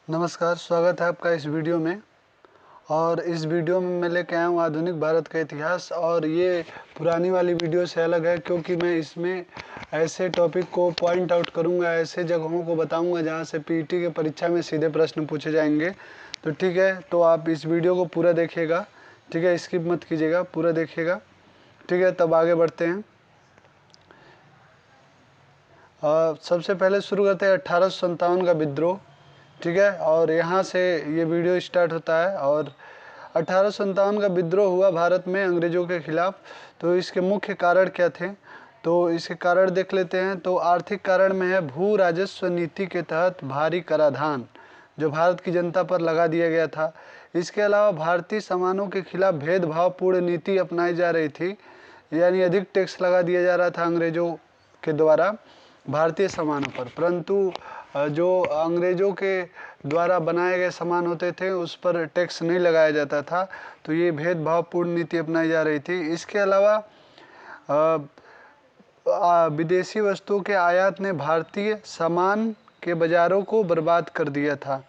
नमस्कार, स्वागत है आपका इस वीडियो में। और इस वीडियो में मैं लेके आया हूँ आधुनिक भारत का इतिहास। और ये पुरानी वाली वीडियो से अलग है क्योंकि मैं इसमें ऐसे टॉपिक को पॉइंट आउट करूँगा, ऐसे जगहों को बताऊँगा जहाँ से पीटी के परीक्षा में सीधे प्रश्न पूछे जाएंगे। तो ठीक है, तो आप इस वीडियो को पूरा देखिएगा, ठीक है, स्किप मत कीजिएगा, पूरा देखिएगा, ठीक है। तब आगे बढ़ते हैं। सबसे पहले शुरू करते हैं 1857 का विद्रोह, ठीक है। और यहाँ से ये वीडियो स्टार्ट होता है। और 1857 का विद्रोह हुआ भारत में अंग्रेज़ों के खिलाफ। तो इसके मुख्य कारण क्या थे, तो इसके कारण देख लेते हैं। तो आर्थिक कारण में है भू राजस्व नीति के तहत भारी कराधान जो भारत की जनता पर लगा दिया गया था। इसके अलावा भारतीय सामानों के खिलाफ भेदभावपूर्ण नीति अपनाई जा रही थी, यानी अधिक टैक्स लगा दिया जा रहा था अंग्रेज़ों के द्वारा भारतीय सामानों पर, परंतु जो अंग्रेज़ों के द्वारा बनाए गए सामान होते थे उस पर टैक्स नहीं लगाया जाता था। तो ये भेदभावपूर्ण नीति अपनाई जा रही थी। इसके अलावा विदेशी वस्तुओं के आयात ने भारतीय सामान के बाज़ारों को बर्बाद कर दिया था।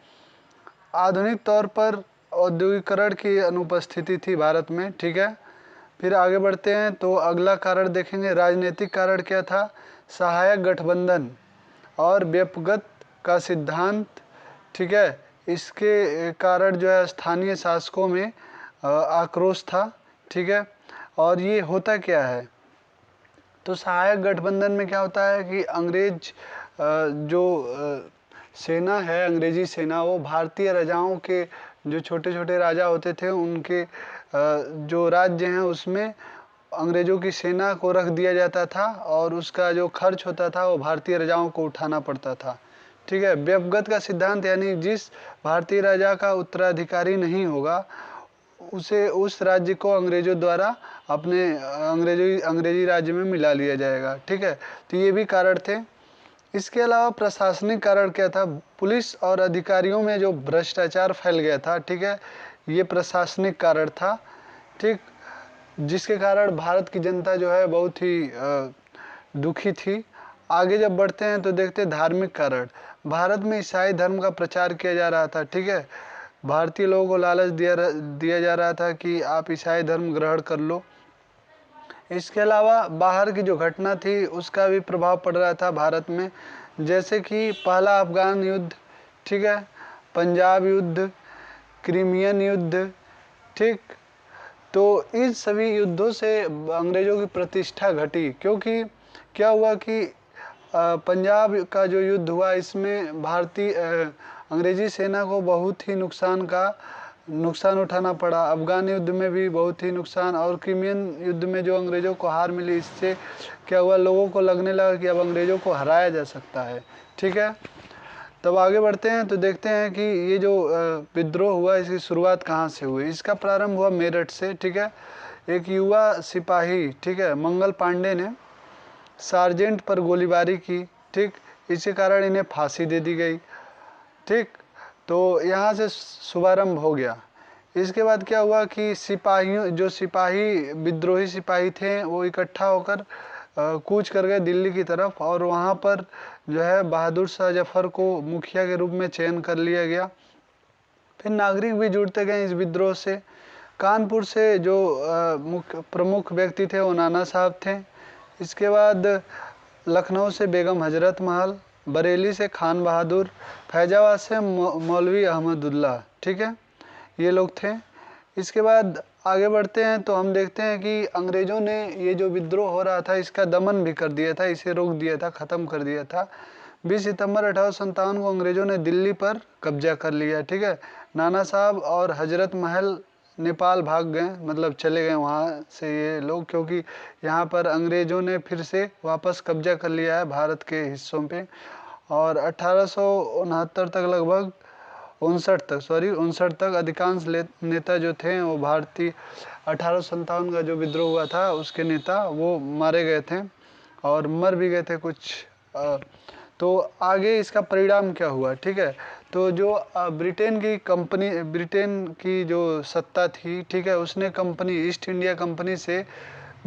आधुनिक तौर पर औद्योगिकरण की अनुपस्थिति थी भारत में, ठीक है। फिर आगे बढ़ते हैं। तो अगला कारण देखेंगे, राजनीतिक कारण क्या था। सहायक गठबंधन और व्यपगत का सिद्धांत, ठीक है। इसके कारण जो है स्थानीय शासकों में आक्रोश था, ठीक है। और ये होता क्या है, तो सहायक गठबंधन में क्या होता है कि अंग्रेज जो सेना है, अंग्रेजी सेना, वो भारतीय राजाओं के जो छोटे छोटे राजा होते थे उनके जो राज्य हैं उसमें अंग्रेज़ों की सेना को रख दिया जाता था और उसका जो खर्च होता था वो भारतीय राजाओं को उठाना पड़ता था, ठीक है। व्यपगत का सिद्धांत यानी जिस भारतीय राजा का उत्तराधिकारी नहीं होगा उसे उस राज्य को अंग्रेज़ों द्वारा अपने अंग्रेजी राज्य में मिला लिया जाएगा, ठीक है। तो ये भी कारण थे। इसके अलावा प्रशासनिक कारण क्या था, पुलिस और अधिकारियों में जो भ्रष्टाचार फैल गया था, ठीक है, ये प्रशासनिक कारण था, ठीक, जिसके कारण भारत की जनता जो है बहुत ही दुखी थी। आगे जब बढ़ते हैं तो देखते हैं धार्मिक कारण। भारत में ईसाई धर्म का प्रचार किया जा रहा था, ठीक है। भारतीय लोगों को लालच दिया जा रहा था कि आप ईसाई धर्म ग्रहण कर लो। इसके अलावा बाहर की जो घटना थी उसका भी प्रभाव पड़ रहा था भारत में, जैसे कि पहला अफगान युद्ध, ठीक है, पंजाब युद्ध, क्रीमियन युद्ध, ठीक। तो इन सभी युद्धों से अंग्रेज़ों की प्रतिष्ठा घटी, क्योंकि क्या हुआ कि पंजाब का जो युद्ध हुआ इसमें भारतीय अंग्रेज़ी सेना को बहुत ही नुकसान उठाना पड़ा। अफगान युद्ध में भी बहुत ही नुकसान, और क्रीमियन युद्ध में जो अंग्रेज़ों को हार मिली, इससे क्या हुआ, लोगों को लगने लगा कि अब अंग्रेज़ों को हराया जा सकता है, ठीक है। तब आगे बढ़ते हैं तो देखते हैं कि ये जो विद्रोह हुआ इसकी शुरुआत कहाँ से हुई। इसका प्रारंभ हुआ मेरठ से, ठीक है। एक युवा सिपाही, ठीक है, मंगल पांडे ने सार्जेंट पर गोलीबारी की, ठीक, इसी कारण इन्हें फांसी दे दी गई, ठीक। तो यहाँ से शुभारंभ हो गया। इसके बाद क्या हुआ कि सिपाही विद्रोही सिपाही थे वो इकट्ठा होकर कूच कर गए दिल्ली की तरफ, और वहाँ पर जो है बहादुर शाह जफर को मुखिया के रूप में चयन कर लिया गया। फिर नागरिक भी जुड़ते गए इस विद्रोह से। कानपुर से जो प्रमुख व्यक्ति थे वो नाना साहब थे। इसके बाद लखनऊ से बेगम हजरत महल, बरेली से खान बहादुर, फैजाबाद से मौलवी अहमदुल्ला, ठीक है, ये लोग थे। इसके बाद आगे बढ़ते हैं तो हम देखते हैं कि अंग्रेज़ों ने ये जो विद्रोह हो रहा था इसका दमन भी कर दिया था, इसे रोक दिया था, ख़त्म कर दिया था। 20 सितंबर 1857 को अंग्रेज़ों ने दिल्ली पर कब्जा कर लिया, ठीक है। नाना साहब और हजरत महल नेपाल भाग गए, मतलब चले गए वहाँ से ये लोग, क्योंकि यहाँ पर अंग्रेज़ों ने फिर से वापस कब्जा कर लिया है भारत के हिस्सों पे। और 1869 तक लगभग 59 तक अधिकांश नेता जो थे वो भारतीय 1857 का जो विद्रोह हुआ था उसके नेता वो मारे गए थे और मर भी गए थे कुछ। तो आगे इसका परिणाम क्या हुआ, ठीक है। तो जो ब्रिटेन की जो सत्ता थी, ठीक है, उसने कंपनी ईस्ट इंडिया कंपनी से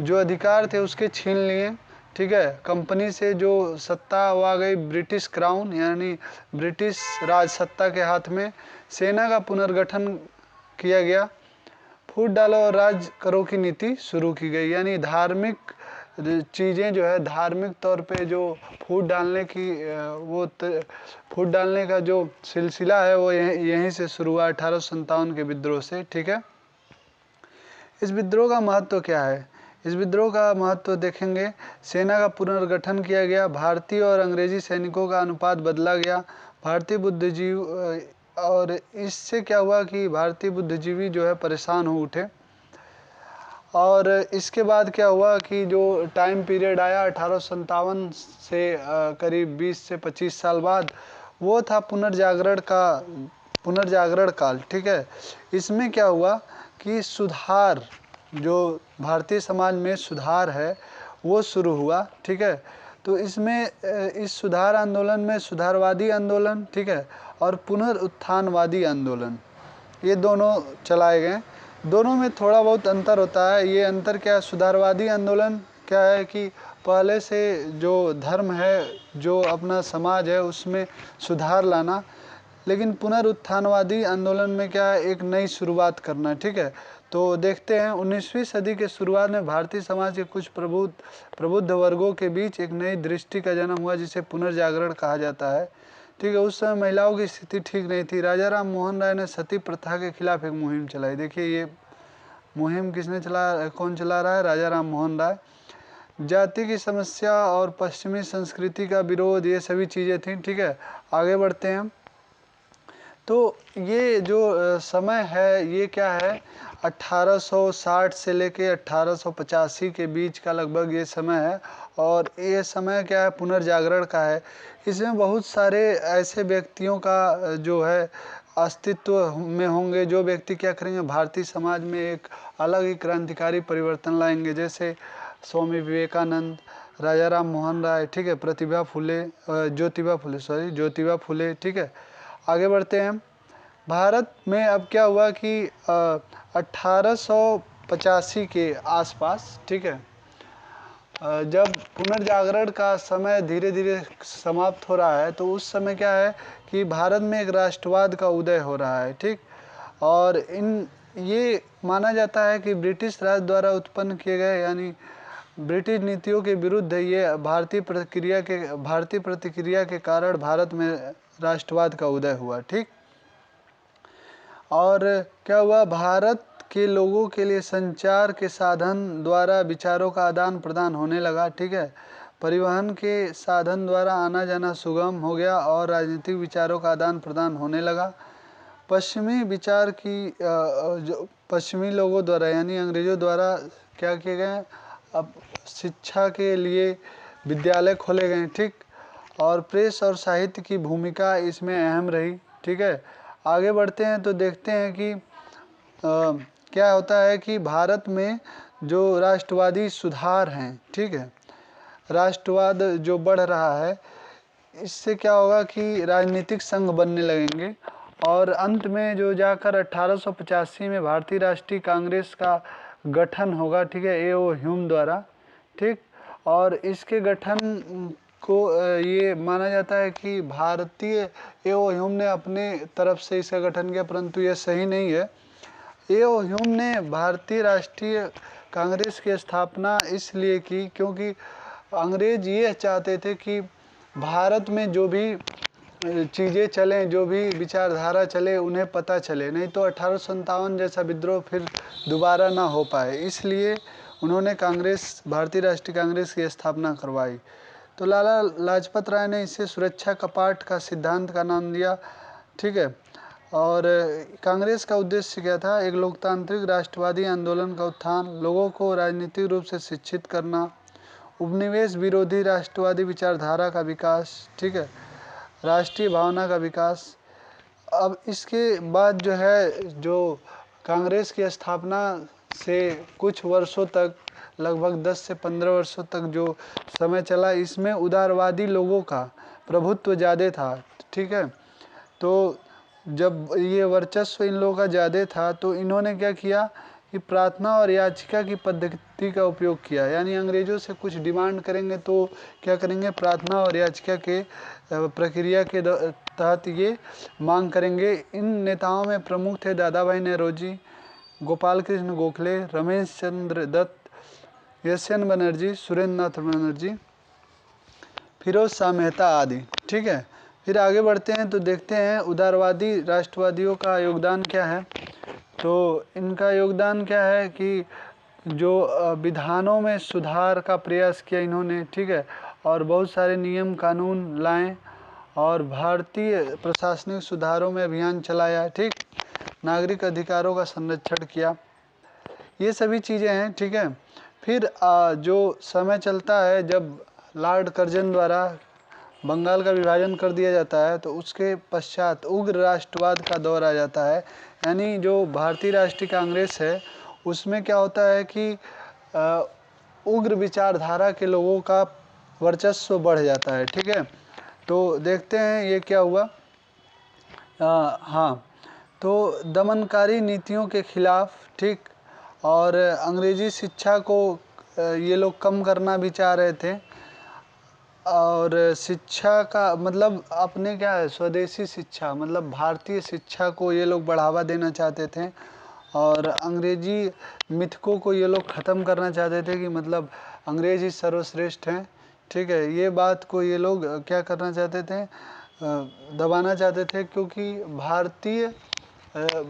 जो अधिकार थे उसके छीन लिए, ठीक है, कंपनी से जो सत्ता आ गई ब्रिटिश क्राउन यानी ब्रिटिश राज सत्ता के हाथ में, सेना का पुनर्गठन किया गया, फूट डालो और राज करो की नीति शुरू की गई। यानी धार्मिक चीज़ें जो है, धार्मिक तौर पे जो फूट डालने की फूट डालने का जो सिलसिला है वो यहीं से शुरू हुआ 1857 के विद्रोह से। ठीक है, इस विद्रोह का महत्व क्या है? इस विद्रोह का महत्व देखेंगे, सेना का पुनर्गठन किया गया, भारतीय और अंग्रेजी सैनिकों का अनुपात बदला गया, भारतीय बुद्धिजीवी और इससे क्या हुआ कि भारतीय बुद्धिजीवी जो है परेशान हो उठे। और इसके बाद क्या हुआ कि जो टाइम पीरियड आया 1857 से करीब 20 से 25 साल बाद, वो था पुनर्जागरण काल। ठीक है, इसमें क्या हुआ कि सुधार, जो भारतीय समाज में सुधार है वो शुरू हुआ। ठीक है, तो इसमें इस सुधार आंदोलन में सुधारवादी आंदोलन, ठीक है, और पुनरुत्थानवादी आंदोलन, ये दोनों चलाए गए। दोनों में थोड़ा बहुत अंतर होता है। ये अंतर क्या है? सुधारवादी आंदोलन क्या है कि पहले से जो धर्म है, जो अपना समाज है उसमें सुधार लाना, लेकिन पुनरुत्थानवादी आंदोलन में क्या है? एक नई शुरुआत करना। ठीक है, तो देखते हैं 19वीं सदी के शुरुआत में भारतीय समाज के कुछ प्रबुद्ध वर्गों के बीच एक नई दृष्टि का जन्म हुआ जिसे पुनर्जागरण कहा जाता है। ठीक है, उस समय महिलाओं की स्थिति ठीक नहीं थी। राजा राम मोहन राय ने सती प्रथा के खिलाफ एक मुहिम चलाई। देखिए ये मुहिम कौन चला रहा है? राजा राम मोहन राय। जाति की समस्या और पश्चिमी संस्कृति का विरोध, ये सभी चीज़ें थी। ठीक है, आगे बढ़ते हैं। तो ये जो समय है ये क्या है? 1860 से लेके 1885 के बीच का लगभग ये समय है। और ये समय क्या है? पुनर्जागरण का है। इसमें बहुत सारे ऐसे व्यक्तियों का जो है अस्तित्व में होंगे, जो व्यक्ति क्या करेंगे? भारतीय समाज में एक अलग ही क्रांतिकारी परिवर्तन लाएंगे, जैसे स्वामी विवेकानंद, राजा राम मोहन राय, ठीक है, ज्योतिबा फुले। ठीक है, आगे बढ़ते हैं। भारत में अब क्या हुआ कि 1885 के आसपास, ठीक है, जब पुनर्जागरण का समय धीरे धीरे समाप्त हो रहा है, तो उस समय क्या है कि भारत में एक राष्ट्रवाद का उदय हो रहा है। ठीक, और ये माना जाता है कि ब्रिटिश राज द्वारा उत्पन्न किए गए, यानी ब्रिटिश नीतियों के विरुद्ध ये भारतीय प्रतिक्रिया के कारण भारत में राष्ट्रवाद का उदय हुआ। ठीक, और क्या हुआ? भारत के लोगों के लिए संचार के साधन द्वारा विचारों का आदान प्रदान होने लगा। ठीक है, परिवहन के साधन द्वारा आना जाना सुगम हो गया और राजनीतिक विचारों का आदान प्रदान होने लगा। पश्चिमी विचार की जो पश्चिमी लोगों द्वारा यानी अंग्रेज़ों द्वारा क्या किए गए? अब शिक्षा के लिए विद्यालय खोले गए। ठीक, और प्रेस और साहित्य की भूमिका इसमें अहम रही। ठीक है, आगे बढ़ते हैं तो देखते हैं कि क्या होता है कि भारत में जो राष्ट्रवादी सुधार हैं, ठीक है, राष्ट्रवाद जो बढ़ रहा है, इससे क्या होगा कि राजनीतिक संघ बनने लगेंगे और अंत में जो जाकर 1885 में भारतीय राष्ट्रीय कांग्रेस का गठन होगा। ठीक है, ए.ओ. ह्यूम द्वारा। ठीक, और इसके गठन को ये माना जाता है कि भारतीय ए.ओ. ह्यूम ने अपने तरफ से इसका गठन किया, परंतु ये सही नहीं है। ए.ओ. ह्यूम ने भारतीय राष्ट्रीय कांग्रेस की स्थापना इसलिए की क्योंकि अंग्रेज ये चाहते थे कि भारत में जो भी चीज़ें चलें, जो भी विचारधारा चले, उन्हें पता चले, नहीं तो 1857 जैसा विद्रोह फिर दोबारा ना हो पाए। इसलिए उन्होंने भारतीय राष्ट्रीय कांग्रेस की स्थापना करवाई। तो लाला लाजपत राय ने इसे सुरक्षा कपाट का सिद्धांत का नाम दिया। ठीक है, और कांग्रेस का उद्देश्य क्या था? एक लोकतांत्रिक राष्ट्रवादी आंदोलन का उत्थान, लोगों को राजनीतिक रूप से शिक्षित करना, उपनिवेश विरोधी राष्ट्रवादी विचारधारा का विकास, ठीक है, राष्ट्रीय भावना का विकास। अब इसके बाद जो है, जो कांग्रेस की स्थापना से कुछ वर्षों तक, लगभग 10 से 15 वर्षों तक जो समय चला, इसमें उदारवादी लोगों का प्रभुत्व ज़्यादा था। ठीक है, तो जब ये वर्चस्व इन लोगों का ज़्यादा था तो इन्होंने क्या किया कि प्रार्थना और याचिका की पद्धति का उपयोग किया। यानी अंग्रेजों से कुछ डिमांड करेंगे तो क्या करेंगे, प्रार्थना और याचिका के प्रक्रिया के तहत ये मांग करेंगे। इन नेताओं में प्रमुख थे दादा भाई नौरोजी, गोपाल कृष्ण गोखले, रमेश चंद्र दत्त, यशवंत बनर्जी, सुरेंद्र नाथ बनर्जी, फिरोज शाह मेहता आदि। ठीक है, फिर आगे बढ़ते हैं तो देखते हैं उदारवादी राष्ट्रवादियों का योगदान क्या है। तो इनका योगदान क्या है कि जो विधानों में सुधार का प्रयास किया इन्होंने, ठीक है, और बहुत सारे नियम कानून लाए और भारतीय प्रशासनिक सुधारों में अभियान चलाया, ठीक, नागरिक अधिकारों का संरक्षण किया, ये सभी चीज़ें हैं। ठीक है, फिर जो समय चलता है जब लॉर्ड कर्जन द्वारा बंगाल का विभाजन कर दिया जाता है तो उसके पश्चात उग्र राष्ट्रवाद का दौर आ जाता है। यानी जो भारतीय राष्ट्रीय कांग्रेस है उसमें क्या होता है कि उग्र विचारधारा के लोगों का वर्चस्व बढ़ जाता है। ठीक है, तो देखते हैं ये क्या हुआ। हाँ, तो दमनकारी नीतियों के खिलाफ, ठीक, और अंग्रेजी शिक्षा को ये लोग कम करना भी चाह रहे थे और शिक्षा का मतलब अपने क्या है, स्वदेशी शिक्षा मतलब भारतीय शिक्षा को ये लोग बढ़ावा देना चाहते थे और अंग्रेजी मिथकों को ये लोग ख़त्म करना चाहते थे कि मतलब अंग्रेज ही सर्वश्रेष्ठ हैं। ठीक है, ये बात को ये लोग क्या करना चाहते थे, दबाना चाहते थे, क्योंकि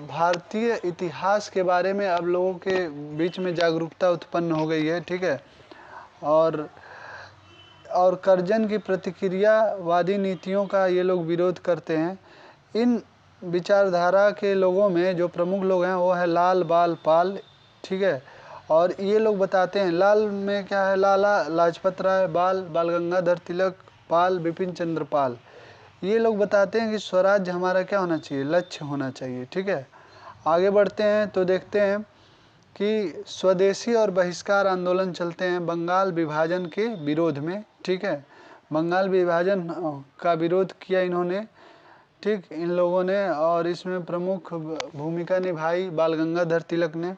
भारतीय इतिहास के बारे में अब लोगों के बीच में जागरूकता उत्पन्न हो गई है। ठीक है, और कर्जन की प्रतिक्रियावादी नीतियों का ये लोग विरोध करते हैं। इन विचारधारा के लोगों में जो प्रमुख लोग हैं वो है लाल बाल पाल। ठीक है, और ये लोग बताते हैं, लाल में क्या है, लाला लाजपत राय, बाल बाल गंगाधर तिलक, पाल बिपिन चंद्र पाल। ये लोग बताते हैं कि स्वराज्य हमारा क्या होना चाहिए, लक्ष्य होना चाहिए। ठीक है, आगे बढ़ते हैं तो देखते हैं कि स्वदेशी और बहिष्कार आंदोलन चलते हैं बंगाल विभाजन के विरोध में। ठीक है, बंगाल विभाजन का विरोध किया इन्होंने, ठीक, इन लोगों ने, और इसमें प्रमुख भूमिका निभाई बाल गंगाधर तिलक ने।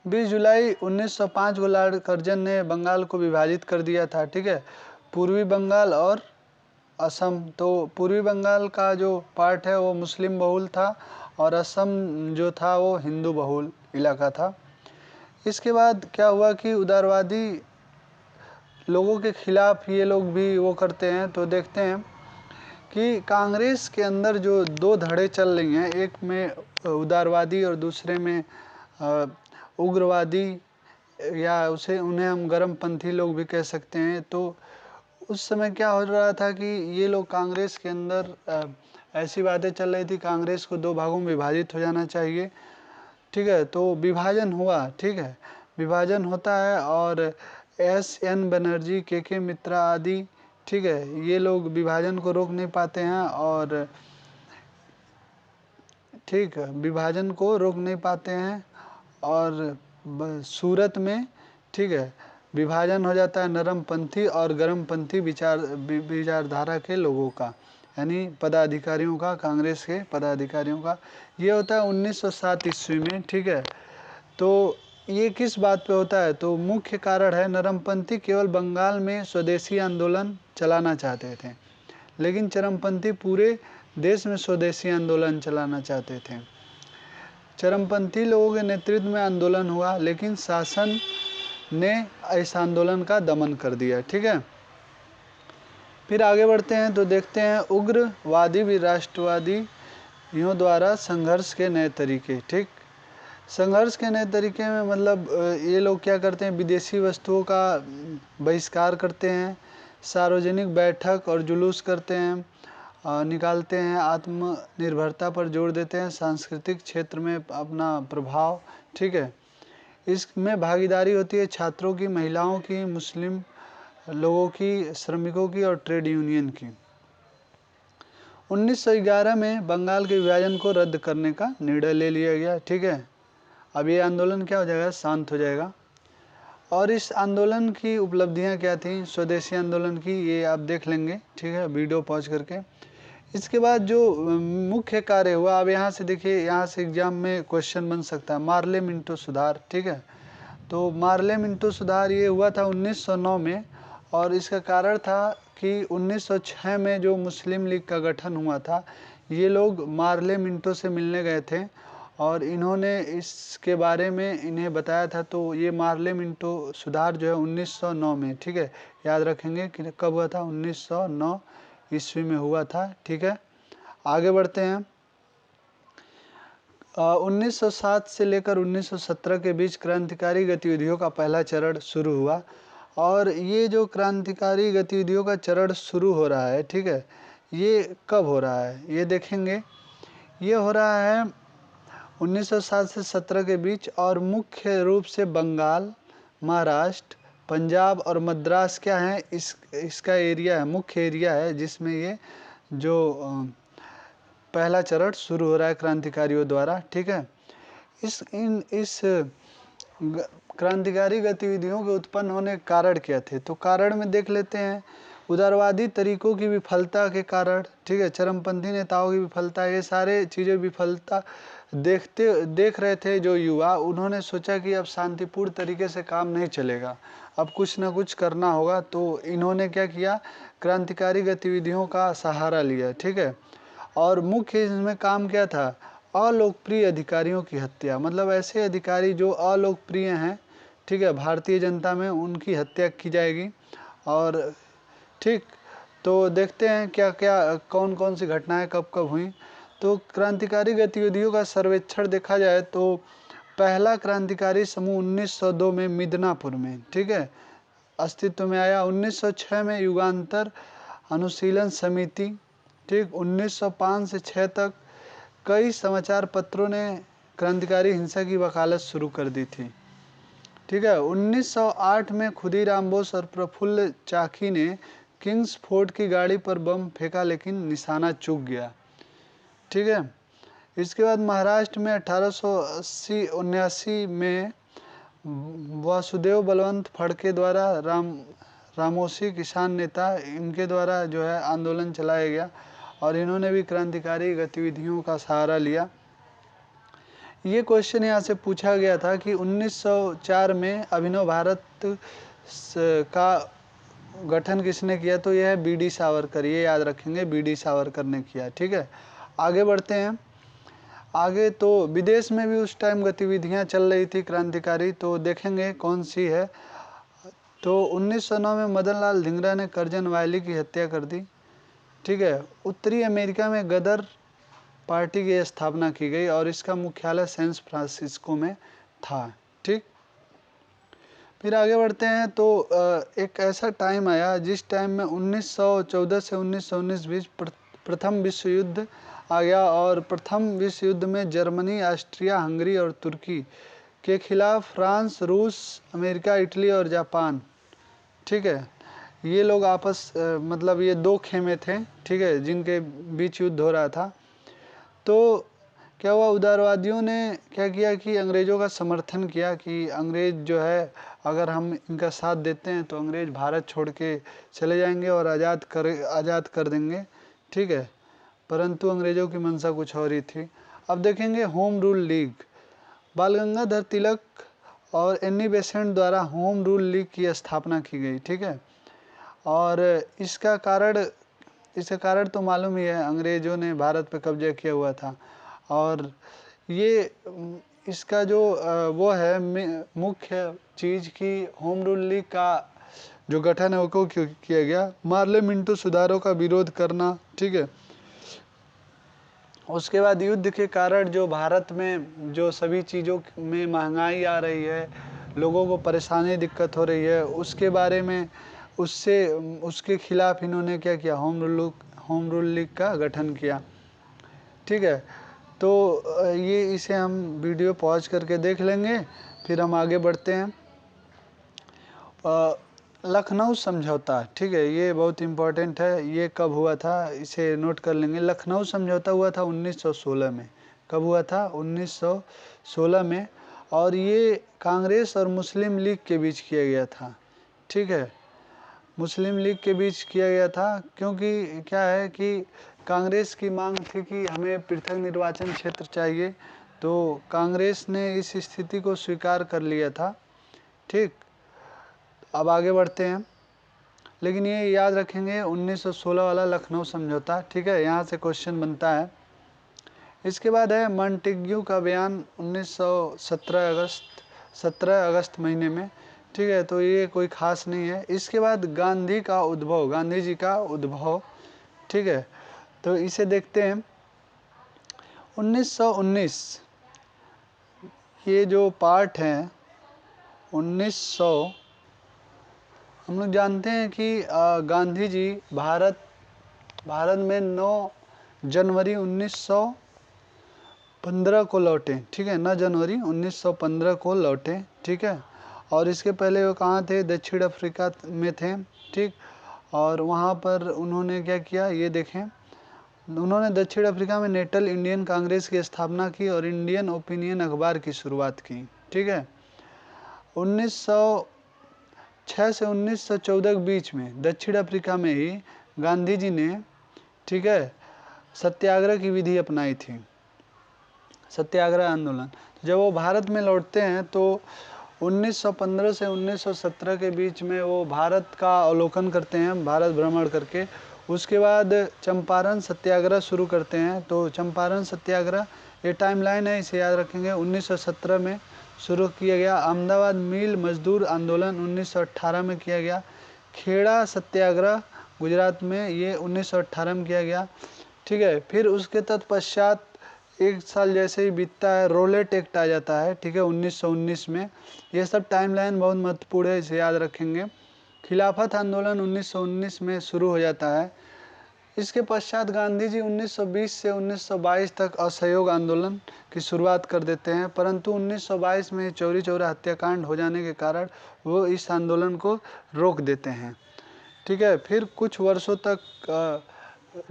20 जुलाई 1905 को लॉर्ड कर्जन ने बंगाल को विभाजित कर दिया था। ठीक है, पूर्वी बंगाल और असम। तो पूर्वी बंगाल का जो पार्ट है वो मुस्लिम बहुल था और असम जो था वो हिंदू बहुल इलाका था। इसके बाद क्या हुआ कि उदारवादी लोगों के खिलाफ ये लोग भी वो करते हैं। तो देखते हैं कि कांग्रेस के अंदर जो दो धड़े चल रही हैं, एक में उदारवादी और दूसरे में उग्रवादी, या उन्हें हम गर्मपंथी लोग भी कह सकते हैं। तो उस समय क्या हो रहा था कि ये लोग कांग्रेस के अंदर ऐसी बातें चल रही थी, कांग्रेस को दो भागों में विभाजित हो जाना चाहिए। ठीक है, तो विभाजन हुआ। ठीक है, विभाजन होता है और एस.एन. बनर्जी, के मित्रा आदि, ठीक है, ये लोग विभाजन को रोक नहीं पाते हैं और ठीक है, विभाजन को रोक नहीं पाते हैं और सूरत में, ठीक है, विभाजन हो जाता है नरमपंथी और गर्मपंथी विचारधारा के लोगों का, यानी पदाधिकारियों का, कांग्रेस के पदाधिकारियों का। ये होता है 1907 ईस्वी में। ठीक है, तो ये किस बात पे होता है, तो मुख्य कारण है नरमपंथी केवल बंगाल में स्वदेशी आंदोलन चलाना चाहते थे, लेकिन चरमपंथी पूरे देश में स्वदेशी आंदोलन चलाना चाहते थे। चरमपंथी लोगों के नेतृत्व में आंदोलन हुआ, लेकिन शासन ने इस आंदोलन का दमन कर दिया। ठीक है, फिर आगे बढ़ते हैं तो देखते हैं उग्रवादी भी राष्ट्रवादियों द्वारा संघर्ष के नए तरीके। ठीक, संघर्ष के नए तरीके में मतलब ये लोग क्या करते हैं, विदेशी वस्तुओं का बहिष्कार करते हैं, सार्वजनिक बैठक और जुलूस करते हैं, निकालते हैं, आत्मनिर्भरता पर जोर देते हैं, सांस्कृतिक क्षेत्र में अपना प्रभाव। ठीक है, इसमें भागीदारी होती है छात्रों की, महिलाओं की, मुस्लिम लोगों की, श्रमिकों की और ट्रेड यूनियन की। 1911 में बंगाल के विभाजन को रद्द करने का निर्णय ले लिया गया। ठीक है, अब ये आंदोलन क्या हो जाएगा, शांत हो जाएगा। और इस आंदोलन की उपलब्धियां क्या थी, स्वदेशी आंदोलन की, ये आप देख लेंगे। ठीक है, वीडियो पॉज करके। इसके बाद जो मुख्य कार्य हुआ, अब यहाँ से देखिए, यहाँ से एग्जाम में क्वेश्चन बन सकता है, मार्ले मिंटो सुधार। ठीक है, तो मार्ले मिंटो सुधार ये हुआ था 1909 में, और इसका कारण था कि 1906 में जो मुस्लिम लीग का गठन हुआ था, ये लोग मार्ले मिंटो से मिलने गए थे और इन्होंने इसके बारे में इन्हें बताया था। तो ये मार्ले मिंटो सुधार जो है 1909 में, ठीक है, याद रखेंगे कि कब हुआ था, 1909 ईस्वी में हुआ था। ठीक है, आगे बढ़ते हैं। 1907 से लेकर 1917 के बीच क्रांतिकारी गतिविधियों का पहला चरण शुरू हुआ। और ये जो क्रांतिकारी गतिविधियों का चरण शुरू हो रहा है, ठीक है, ये कब हो रहा है ये देखेंगे। ये हो रहा है 1907 से 17 के बीच, और मुख्य रूप से बंगाल, महाराष्ट्र, पंजाब और मद्रास क्या है, इसका एरिया है, मुख्य एरिया है, जिसमें ये जो पहला चरण शुरू हो रहा है क्रांतिकारियों द्वारा। ठीक है, इस क्रांतिकारी गतिविधियों के उत्पन्न होने के कारण क्या थे, तो कारण में देख लेते हैं। उदारवादी तरीकों की विफलता के कारण, ठीक है, चरमपंथी नेताओं की विफलता, ये सारे चीज़ें विफलता देख रहे थे जो युवा। उन्होंने सोचा कि अब शांतिपूर्ण तरीके से काम नहीं चलेगा, अब कुछ ना कुछ करना होगा। तो इन्होंने क्या किया, क्रांतिकारी गतिविधियों का सहारा लिया। ठीक है, और मुख्य इसमें काम क्या था, अलोकप्रिय अधिकारियों की हत्या, मतलब ऐसे अधिकारी जो अलोकप्रिय हैं, ठीक है, भारतीय जनता में, उनकी हत्या की जाएगी। और ठीक, तो देखते हैं क्या क्या, कौन कौन सी घटनाएं कब कब हुई। तो क्रांतिकारी गतिविधियों का सर्वेक्षण देखा जाए तो पहला क्रांतिकारी समूह 1902 में मिदनापुर में, ठीक है, अस्तित्व में आया। 1906 में युगांतर अनुशीलन समिति, ठीक, 1905 से 6 तक कई समाचार पत्रों ने क्रांतिकारी हिंसा की वकालत शुरू कर दी थी। ठीक है, 1908 में खुदीराम बोस और प्रफुल्ल चाकी ने किंग्स फोर्ट की गाड़ी पर बम फेंका, लेकिन निशाना चूक गया। ठीक है, इसके बाद महाराष्ट्र में 1880-79 में वासुदेव बलवंत फड़के द्वारा रामोसी किसान नेता, इनके द्वारा जो है आंदोलन चलाया गया, और इन्होंने भी क्रांतिकारी गतिविधियों का सहारा लिया। ये क्वेश्चन यहाँ से पूछा गया था कि 1904 में अभिनव भारत का गठन किसने किया, तो यह है बी.डी. सावरकर, ये याद रखेंगे, बी.डी. सावरकर ने किया। ठीक है, आगे बढ़ते हैं। आगे तो विदेश में भी उस टाइम गतिविधियां चल रही थी क्रांतिकारी, तो देखेंगे कौन सी है। तो 1909 में मदनलाल धिंगरा ने कर्जन वायली की हत्या कर दी। ठीक है, उत्तरी अमेरिका में गदर पार्टी की स्थापना की गई और इसका मुख्यालय सैन फ्रांसिस्को में था। ठीक, फिर आगे बढ़ते हैं। तो एक ऐसा टाइम आया जिस टाइम में 1914 से 1919 बीच प्रथम विश्व युद्ध आ गया, और प्रथम विश्व युद्ध में जर्मनी, ऑस्ट्रिया, हंगरी और तुर्की के खिलाफ फ्रांस, रूस, अमेरिका, इटली और जापान, ठीक है, ये लोग आपस मतलब ये दो खेमे थे, ठीक है, जिनके बीच युद्ध हो रहा था। तो क्या हुआ, उदारवादियों ने क्या किया कि अंग्रेज़ों का समर्थन किया कि अंग्रेज़ जो है, अगर हम इनका साथ देते हैं तो अंग्रेज़ भारत छोड़ के चले जाएंगे और आज़ाद कर देंगे। ठीक है, परंतु अंग्रेज़ों की मंशा कुछ और ही थी। अब देखेंगे होम रूल लीग, बाल गंगाधर तिलक और एनी बेसेंट द्वारा होम रूल लीग की स्थापना की गई। ठीक है, और इसका कारण तो मालूम ही है, अंग्रेज़ों ने भारत पर कब्जा किया हुआ था। और ये इसका जो वो है मुख्य चीज़ कि होम रूल लीग का जो गठन है वो क्यों किया गया, मार्ले मिंटो सुधारों का विरोध करना। ठीक है, उसके बाद युद्ध के कारण जो भारत में जो सभी चीज़ों में महंगाई आ रही है, लोगों को परेशानी दिक्कत हो रही है, उसके बारे में उसके खिलाफ इन्होंने क्या किया, होम रूल लीग का गठन किया। ठीक है, तो ये इसे हम वीडियो पॉज करके देख लेंगे, फिर हम आगे बढ़ते हैं। लखनऊ समझौता, ठीक है, ये बहुत इम्पोर्टेंट है, ये कब हुआ था इसे नोट कर लेंगे। लखनऊ समझौता हुआ था 1916 में। कब हुआ था, 1916 में, और ये कांग्रेस और मुस्लिम लीग के बीच किया गया था। ठीक है, मुस्लिम लीग के बीच किया गया था, क्योंकि क्या है कि कांग्रेस की मांग थी कि हमें पृथक निर्वाचन क्षेत्र चाहिए, तो कांग्रेस ने इस स्थिति को स्वीकार कर लिया था। ठीक, अब आगे बढ़ते हैं। लेकिन ये याद रखेंगे 1916 वाला लखनऊ समझौता, ठीक है, यहाँ से क्वेश्चन बनता है। इसके बाद है मॉन्टेग्यू का बयान 17 अगस्त महीने में, ठीक है, तो ये कोई खास नहीं है। इसके बाद गांधी का उद्भव, गांधी जी का उद्भव, ठीक है, तो इसे देखते हैं। 1919 ये जो पार्ट है 1900, हम लोग जानते हैं कि गांधी जी भारत में 9 जनवरी 1915 को लौटे, ठीक है, 9 जनवरी 1915 को लौटे, ठीक है। और इसके पहले वो कहाँ थे? दक्षिण अफ्रीका में थे, ठीक। और वहाँ पर उन्होंने क्या किया, ये देखें, उन्होंने दक्षिण अफ्रीका में नेटल इंडियन कांग्रेस की स्थापना की और इंडियन ओपिनियन अखबार की शुरुआत की, ठीक है। 1906 से 1914 के बीच में दक्षिण अफ्रीका में ही गांधी जी ने, ठीक है, सत्याग्रह की विधि अपनाई थी, सत्याग्रह आंदोलन। तो जब वो भारत में लौटते हैं तो 1915 से 1917 के बीच में वो भारत का अवलोकन करते हैं, भारत भ्रमण करके। उसके बाद चंपारण सत्याग्रह शुरू करते हैं। तो चंपारण सत्याग्रह, ये टाइमलाइन है, इसे याद रखेंगे। 1917 में शुरू किया गया। अहमदाबाद मिल मजदूर आंदोलन 1918 में किया गया। खेड़ा सत्याग्रह गुजरात में, ये 1918 में किया गया, ठीक है। फिर उसके तत्पश्चात एक साल जैसे ही बीतता है, रोलेट एक्ट आ जाता है, ठीक है, 1919 में। ये सब टाइमलाइन बहुत महत्वपूर्ण है, इसे याद रखेंगे। खिलाफत आंदोलन 1919 में शुरू हो जाता है। इसके पश्चात गांधी जी 1920 से 1922 तक असहयोग आंदोलन की शुरुआत कर देते हैं, परंतु 1922 में चौरी चौरा हत्याकांड हो जाने के कारण वो इस आंदोलन को रोक देते हैं, ठीक है। फिर कुछ वर्षों तक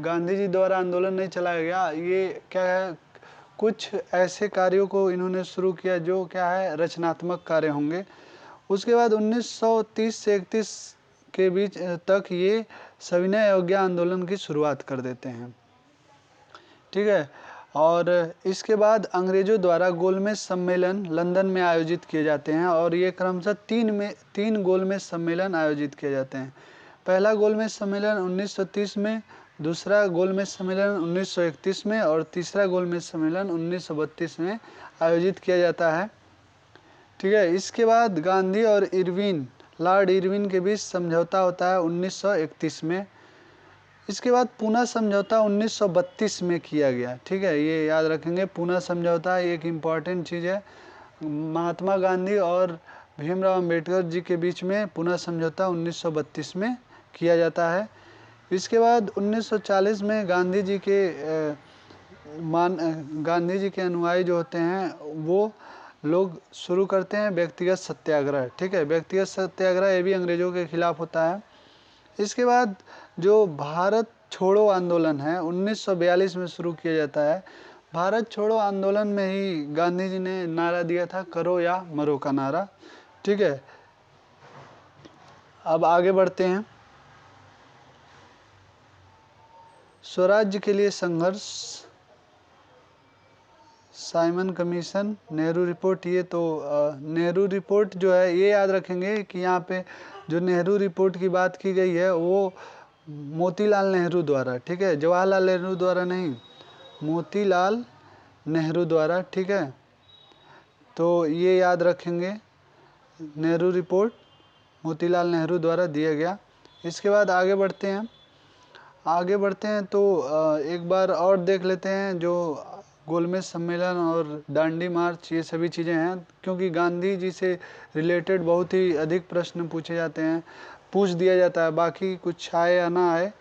गांधी जी द्वारा आंदोलन नहीं चलाया गया। ये क्या है, कुछ ऐसे कार्यों को इन्होंने शुरू किया जो क्या है, रचनात्मक कार्य होंगे। उसके बाद 1930 से 31 के बीच तक ये सविनय अवज्ञा आंदोलन की शुरुआत कर देते हैं, ठीक है। और इसके बाद अंग्रेजों द्वारा गोलमेज सम्मेलन लंदन में आयोजित किए जाते हैं और ये क्रमशः 3 गोलमेज सम्मेलन आयोजित किए जाते हैं। पहला गोलमेज सम्मेलन 1930 में, दूसरा गोलमेज सम्मेलन 1931 में और तीसरा गोलमेज सम्मेलन 1932 में आयोजित किया जाता है, ठीक है। इसके बाद गांधी और इरविन, लॉर्ड इरविन के बीच समझौता होता है 1931 में। इसके बाद पूना समझौता 1932 में किया गया, ठीक है, ये याद रखेंगे। पूना समझौता एक इम्पॉर्टेंट चीज़ है। महात्मा गांधी और भीमराव अंबेडकर जी के बीच में पूना समझौता 1932 में किया जाता है। इसके बाद 1940 में गांधी जी के अनुयायी जो होते हैं वो लोग शुरू करते हैं व्यक्तिगत सत्याग्रह, ठीक है। व्यक्तिगत सत्याग्रह ये भी अंग्रेजों के खिलाफ होता है। इसके बाद जो भारत छोड़ो आंदोलन है 1942 में शुरू किया जाता है। भारत छोड़ो आंदोलन में ही गांधी जी ने नारा दिया था, करो या मरो का नारा, ठीक है। अब आगे बढ़ते हैं। स्वराज्य के लिए संघर्ष, साइमन कमीशन, नेहरू रिपोर्ट। ये तो नेहरू रिपोर्ट जो है, ये याद रखेंगे कि यहाँ पे जो नेहरू रिपोर्ट की बात की गई है वो मोतीलाल नेहरू द्वारा, ठीक है, जवाहरलाल नेहरू द्वारा नहीं, मोतीलाल नेहरू द्वारा, ठीक है। तो ये याद रखेंगे, नेहरू रिपोर्ट मोतीलाल नेहरू द्वारा दिया गया। इसके बाद आगे बढ़ते हैं। तो एक बार और देख लेते हैं जो गोलमेज सम्मेलन और दांडी मार्च, ये सभी चीज़ें हैं, क्योंकि गांधी जी से रिलेटेड बहुत ही अधिक प्रश्न पूछे जाते हैं, पूछ दिया जाता है। बाकी कुछ आए या ना आए,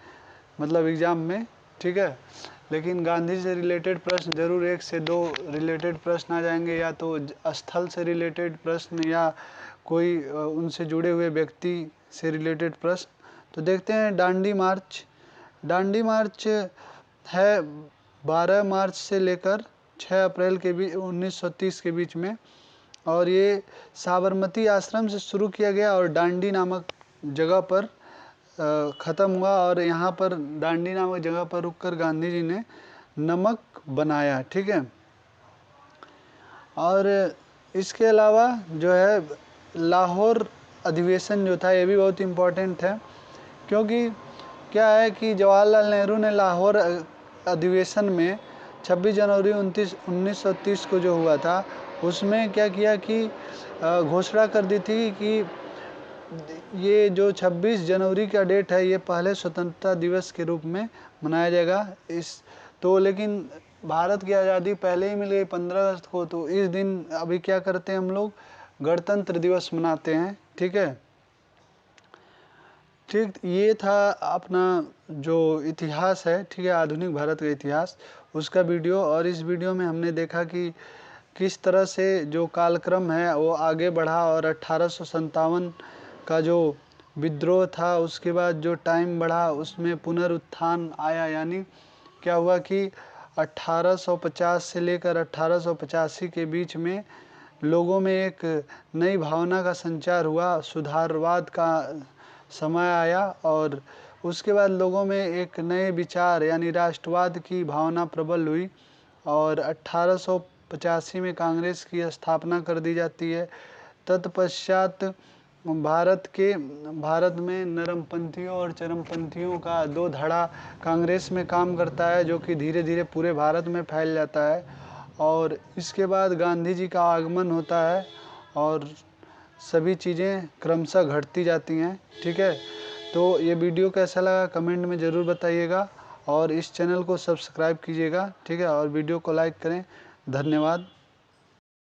मतलब एग्ज़ाम में, ठीक है, लेकिन गांधी से रिलेटेड प्रश्न जरूर 1 से 2 रिलेटेड प्रश्न आ जाएंगे, या तो स्थल से रिलेटेड प्रश्न या कोई उनसे जुड़े हुए व्यक्ति से रिलेटेड प्रश्न। तो देखते हैं दांडी मार्च। दांडी मार्च है 12 मार्च से लेकर 6 अप्रैल के बीच 1930 के बीच में, और ये साबरमती आश्रम से शुरू किया गया और दांडी नामक जगह पर ख़त्म हुआ और यहाँ पर दांडी नामक जगह पर रुककर गांधी जी ने नमक बनाया। ठीक है, और इसके अलावा जो है लाहौर अधिवेशन जो था ये भी बहुत इम्पोर्टेंट है, क्योंकि क्या है कि जवाहरलाल नेहरू ने लाहौर अधिवेशन में 26 जनवरी 1930 को जो हुआ था उसमें क्या किया कि घोषणा कर दी थी कि ये जो 26 जनवरी का डेट है ये पहले स्वतंत्रता दिवस के रूप में मनाया जाएगा। तो लेकिन भारत की आज़ादी पहले ही मिल गई 15 अगस्त को, तो इस दिन अभी क्या करते हैं हम लोग गणतंत्र दिवस मनाते हैं। ठीक है, ठीक, ये था अपना जो इतिहास है, ठीक है, आधुनिक भारत का इतिहास, उसका वीडियो। और इस वीडियो में हमने देखा कि किस तरह से जो कालक्रम है वो आगे बढ़ा और 1857 का जो विद्रोह था उसके बाद जो टाइम बढ़ा उसमें पुनरुत्थान आया, यानी क्या हुआ कि 1850 से लेकर 1885 के बीच में लोगों में एक नई भावना का संचार हुआ, सुधारवाद का समय आया और उसके बाद लोगों में एक नए विचार यानी राष्ट्रवाद की भावना प्रबल हुई और 1885 में कांग्रेस की स्थापना कर दी जाती है। तत्पश्चात भारत में नरमपंथियों और चरमपंथियों का दो धड़ा कांग्रेस में काम करता है, जो कि धीरे धीरे पूरे भारत में फैल जाता है। और इसके बाद गांधी जी का आगमन होता है और सभी चीज़ें क्रमशः घटती जाती हैं। ठीक है, तो ये वीडियो कैसा लगा कमेंट में ज़रूर बताइएगा और इस चैनल को सब्सक्राइब कीजिएगा। ठीक है, और वीडियो को लाइक करें। धन्यवाद।